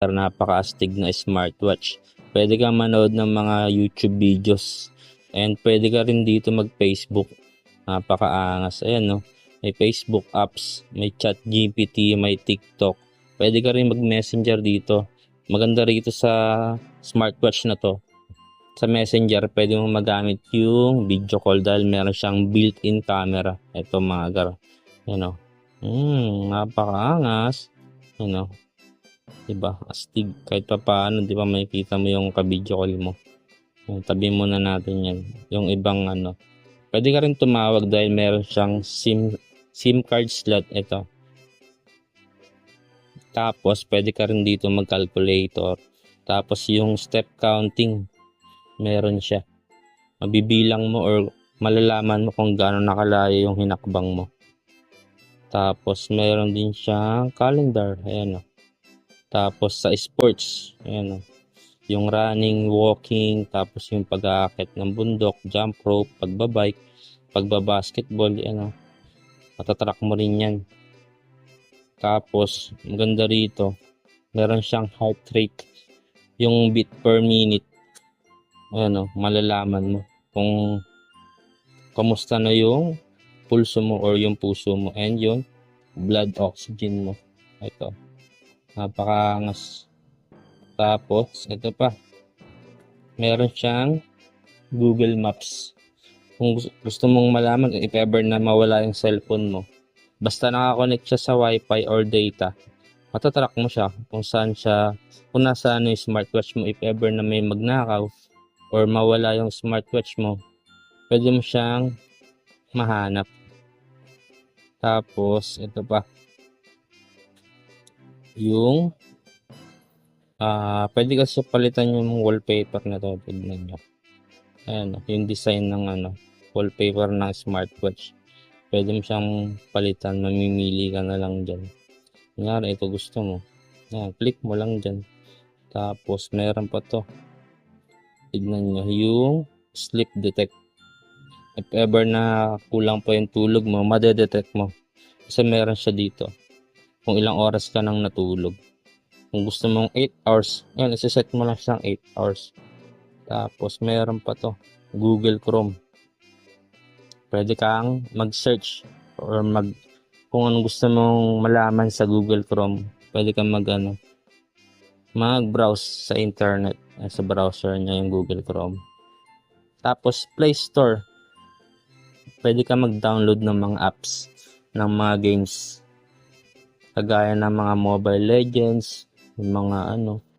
napakaastig na smartwatch. Pwede kang manood ng mga YouTube videos and pwede ka rin dito mag-Facebook. Napakaangas. Ayan no. May Facebook apps, may ChatGPT, may TikTok. Pwede ka rin mag-messenger dito. Maganda rito sa smartwatch na to. Sa messenger, pwede mo magamit yung video call dahil meron siyang built-in camera. Ito mga gar. Ayan o. Napakaangas. Ayan o. Diba? Astig. Kahit pa paano, diba makikita mo yung ka-video call mo. Yung tabi muna natin yan. Yung ibang ano. Pwede ka rin tumawag dahil meron siyang SIM card slot. Ito. Tapos, pwede ka rin dito mag-calculator. Tapos, yung step counting. Meron siya. Mabibilang mo or malalaman mo kung gaano nakalayo yung hinakbang mo. Tapos, meron din siyang calendar. Ayan o. Tapos, sa sports. Ayan o. Yung running, walking, tapos yung pag-aakit ng bundok, jump rope, pagbabike, pagbabasketball, ayan o. Matatrack mo rin yan. Tapos, maganda rito. Meron siyang heart rate. Yung beat per minute. Ayan o, malalaman mo kung kamusta na yung pulso mo or yung puso mo and yung blood oxygen mo. Ito. Napakaangas. Tapos, ito pa. Meron siyang Google Maps. Kung gusto mong malaman if ever na mawala yung cellphone mo, basta nakakonect siya sa Wi-Fi or data, matatrack mo siya kung saan siya, kung nasaan yung smartwatch mo if ever na may magnakaw or mawala yung smartwatch mo, pwede mo siyang mahanap. Tapos, ito pa. Yung pwede kasi palitan yung wallpaper na to. Tignan nyo. Ayan, yung design ng wallpaper ng smartwatch. Pwede mo siyang palitan. Mamimili ka na lang dyan. Kunyari, ito gusto mo. Ayan, click mo lang dyan. Tapos, meron pa to. Tignan nyo. Yung sleep detect. If ever na kulang pa yung tulog mo, madedetect mo. Kasi meron siya dito. Kung ilang oras ka nang natulog. Kung gusto mong 8 hours, yan, isa-set mo lang siyang 8 hours. Tapos, meron pa to. Google Chrome. Pwede kang mag-search or kung anong gusto mong malaman sa Google Chrome. Pwede kang mag-browse sa internet. Sa browser niya yung Google Chrome. Tapos, Play Store. Pwede kang mag-download ng mga apps, ng mga games. Kagaya ng mga Mobile Legends, yung mga